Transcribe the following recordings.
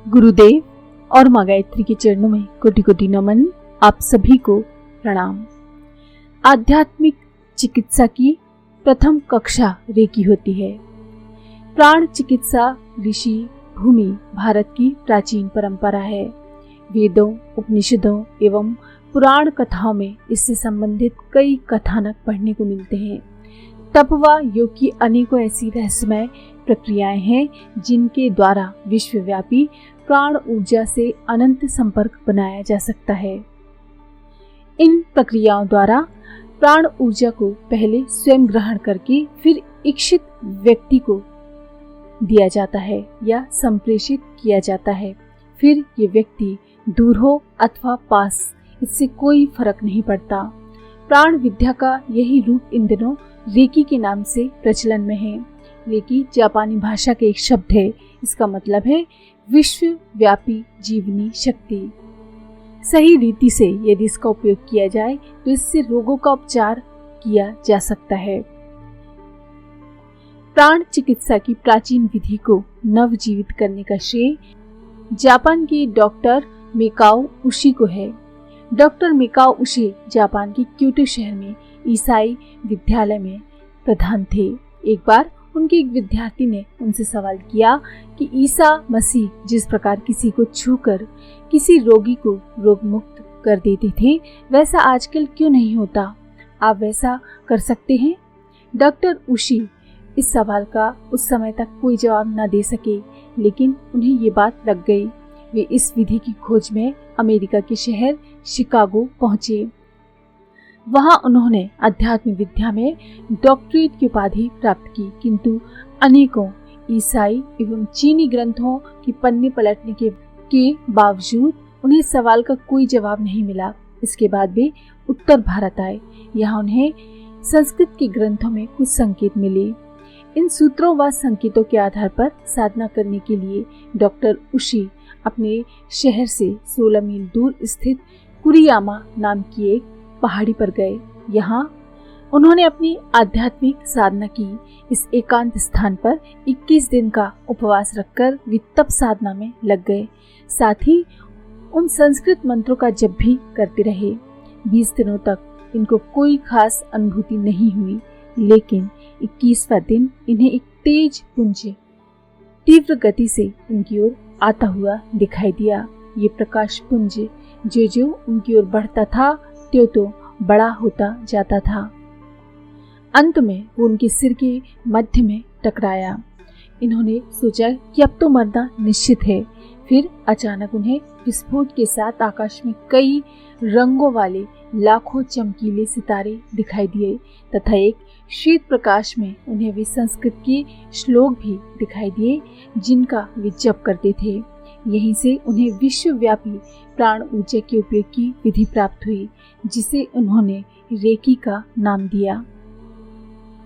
गुरुदेव और माँ गायत्री के चरणों में कोटि कोटि नमन। आप सभी को प्रणाम। आध्यात्मिक चिकित्सा की प्रथम कक्षा रेकी होती है। प्राण चिकित्सा ऋषि भूमि भारत की प्राचीन परंपरा है। वेदों, उपनिषदों एवं पुराण कथाओं में इससे संबंधित कई कथानक पढ़ने को मिलते हैं। तप व योग की अनेकों ऐसी रहस्यमय प्रक्रियाएं हैं जिनके द्वारा विश्वव्यापी प्राण ऊर्जा से अनंत संपर्क बनाया जा सकता है। इन प्रक्रियाओं द्वारा प्राण ऊर्जा को पहले स्वयं ग्रहण करके फिर इच्छित व्यक्ति को दिया जाता है या संप्रेषित किया जाता है। फिर ये व्यक्ति दूर हो अथवा पास, इससे कोई फर्क नहीं पड़ता। प्राण विद्या का यही रूप इन दिनों रेकी के नाम से प्रचलन में है। रेकी जापानी भाषा के एक शब्द है। इसका मतलब है विश्वव्यापी जीवनी शक्ति। सही रीति से यदि इसका उपयोग किया जाए तो इससे रोगों का उपचार किया जा सकता है। प्राण चिकित्सा की प्राचीन विधि को नवजीवित करने का श्रेय जापान के डॉक्टर मेकाओ उशी को है। डॉक्टर मेकाओ उशी जापान के क्योटो शहर में ईसाई विद्यालय में प्रधान थे। एक बार उनके एक विद्यार्थी ने उनसे सवाल किया कि ईसा मसीह जिस प्रकार किसी को छूकर किसी रोगी को रोग मुक्त कर देते थे, वैसा आजकल क्यों नहीं होता? आप वैसा कर सकते हैं? डॉक्टर उशी इस सवाल का उस समय तक कोई जवाब न दे सके, लेकिन उन्हें ये बात लग गई। वे इस विधि की खोज में अमेरिका के शहर शिकागो पहुंचे। वहां उन्होंने अध्यात्म विद्या में डॉक्टरेट की उपाधि प्राप्त की, किंतु अनेकों ईसाई एवं चीनी ग्रंथों की पन्ने पलटने के बावजूद उन्हें सवाल का कोई जवाब नहीं मिला। इसके बाद वे उत्तर भारत आए। यहाँ उन्हें संस्कृत के ग्रंथों में कुछ संकेत मिले। इन सूत्रों व संकेतों के आधार पर साधना करने के लिए डॉक्टर उशी अपने शहर से 16 मील दूर स्थित कुरियामा नाम की एक पहाड़ी पर गए। यहाँ उन्होंने अपनी आध्यात्मिक साधना की। इस एकांत स्थान पर 21 दिन का उपवास रखकर वे तप साधना में लग गए। साथ ही उन संस्कृत मंत्रों का जप भी करते रहे। 20 दिनों तक इनको कोई खास अनुभूति नहीं हुई, लेकिन 21वां दिन इन्हें एक तेज पुंज तीव्र गति से उनकी ओर आता हुआ दिखाई दिया। ये प्रकाश पुंज जो उनकी ओर बढ़ता था त्यों तो बड़ा होता जाता था। अंत में वो उनके सिर के मध्य में टकराया। इन्होंने सोचा कि अब तो मरना निश्चित है। फिर अचानक उन्हें विस्फोट के साथ आकाश में कई रंगों वाले लाखों चमकीले सितारे दिखाई दिए तथा एक शीत प्रकाश में उन्हें वे संस्कृत के श्लोक भी दिखाई दिए जिनका वे जप करते थे। यहीं से उन्हें विश्वव्यापी प्राण ऊर्जा के उपयोग की विधि प्राप्त हुई, जिसे उन्होंने रेकी का नाम दिया।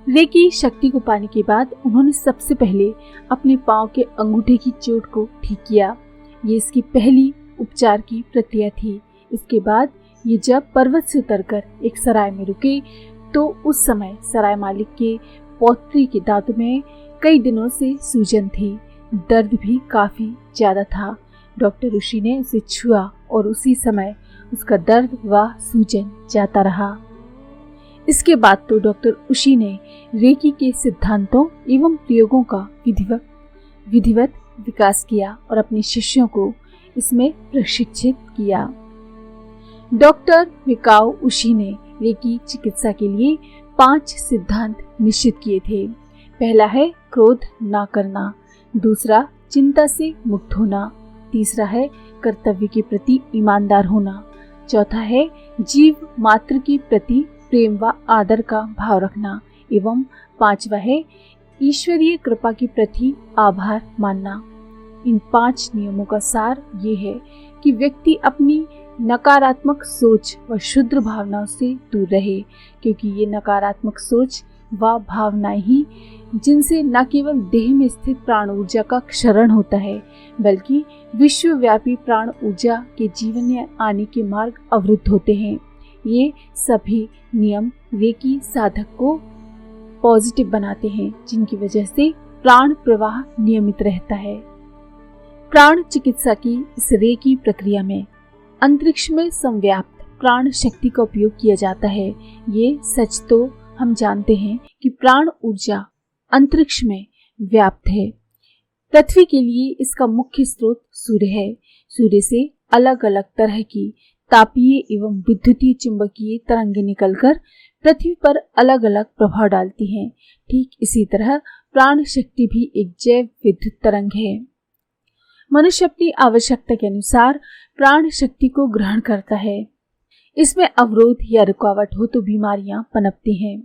रेकी शक्ति को पाने के बाद उन्होंने सबसे पहले अपने पांव के अंगूठे की चोट को ठीक किया। ये इसकी पहली उपचार की प्रक्रिया थी। इसके बाद ये जब पर्वत से उतरकर एक सराय में रुके तो उस समय सराय मालिक के पौत्री के दांतों में कई दिनों से सूजन थी। दर्द भी काफी ज्यादा था। डॉक्टर उशी ने उसे छुआ और उसी समय उसका दर्द व सूजन जाता रहा। इसके बाद तो डॉक्टर उशी ने रेकी के सिद्धांतों एवं प्रयोगों का विधिवत विकास किया और अपने शिष्यों को इसमें प्रशिक्षित किया। डॉक्टर मिकाओ उशी ने रेकी चिकित्सा के लिए 5 सिद्धांत निश्चित किए थे। पहला है क्रोध ना करना, दूसरा चिंता से मुक्त होना, तीसरा है कर्तव्य के प्रति ईमानदार होना, चौथा है जीव मात्र के प्रति प्रेम व आदर का भाव रखना एवं 5वां है ईश्वरीय कृपा के प्रति आभार मानना। इन 5 नियमों का सार ये है कि व्यक्ति अपनी नकारात्मक सोच व क्षुद्र भावनाओं से दूर रहे, क्योंकि ये नकारात्मक सोच व भावनाएं ही जिनसे न केवल देह में स्थित प्राण ऊर्जा का क्षरण होता है, बल्कि विश्वव्यापी प्राण ऊर्जा के जीवन में आने के मार्ग अवरुद्ध होते हैं। ये सभी नियम रेकी साधक को पॉजिटिव बनाते हैं, जिनकी वजह से प्राण प्रवाह नियमित रहता है। प्राण चिकित्सा की इस रेकी प्रक्रिया में अंतरिक्ष में संव्याप्त प्राण शक्ति का उपयोग किया जाता है। ये सच तो हम जानते हैं कि प्राण ऊर्जा अंतरिक्ष में व्याप्त है। पृथ्वी के लिए इसका मुख्य स्रोत सूर्य है। सूर्य से अलग अलग तरह की तापीय एवं विद्युतीय चुंबकीय तरंगें निकलकर पृथ्वी पर अलग अलग प्रभाव डालती हैं। ठीक इसी तरह प्राण शक्ति भी एक जैव विद्युत तरंग है। मनुष्य अपनी आवश्यकता के अनुसार प्राण शक्ति को ग्रहण करता है। इसमें अवरोध या रुकावट हो तो बीमारियां पनपती हैं।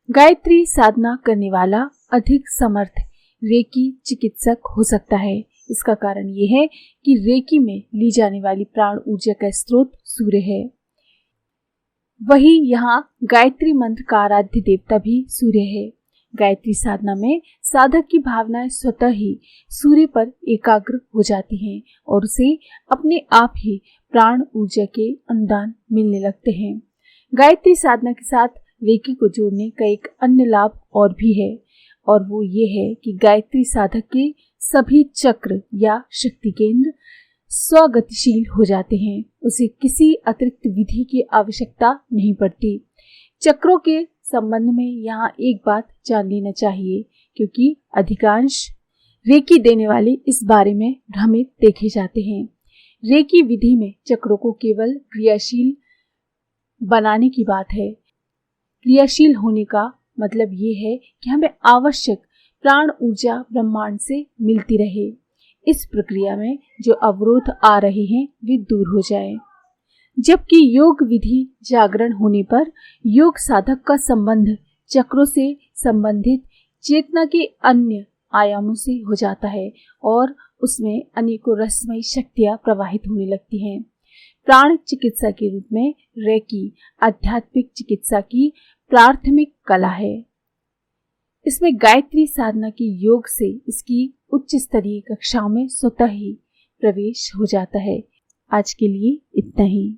गायत्री साधना करने वाला अधिक समर्थ रेकी चिकित्सक हो सकता है। इसका कारण ये है कि रेकी में ली जाने वाली प्राण ऊर्जा का स्रोत सूर्य है। वही यहाँ गायत्री मंत्र का आराध्य देवता भी सूर्य है। गायत्री साधना में साधक की भावनाएं स्वतः ही सूर्य पर एकाग्र हो जाती हैं और उसे अपने आप ही प्राण ऊर्जा के अनुदान मिलने लगते हैं। गायत्री साधना के साथ रेकी को जोड़ने का एक अन्य लाभ और भी है, और वो ये है कि गायत्री साधक के सभी चक्र या शक्ति केंद्र स्वगतिशील हो जाते हैं। उसे किसी अतिरिक्त विधि की आवश्यकता नहीं पड़ती। चक्रों के संबंध में यहाँ एक बात जान लेना चाहिए, क्योंकि अधिकांश रेकी देने वाले इस बारे में भ्रमित देखे जाते हैं। रेकी विधि में चक्रों को केवल क्रियाशील बनाने की बात है। क्रियाशील होने का मतलब ये है कि हमें आवश्यक प्राण ऊर्जा ब्रह्मांड से मिलती रहे। इस प्रक्रिया में जो अवरोध आ रहे हैं वे दूर हो जाए। जबकि योग विधि जागरण होने पर योग साधक का संबंध चक्रों से संबंधित चेतना के अन्य आयामों से हो जाता है और उसमें अनेकों रसमयी शक्तियां प्रवाहित होने लगती हैं। प्राण चिकित्सा के रूप में रेकी आध्यात्मिक चिकित्सा की प्राथमिक कला है। इसमें गायत्री साधना के योग से इसकी उच्च स्तरीय कक्षाओं में स्वतः ही प्रवेश हो जाता है। आज के लिए इतना ही।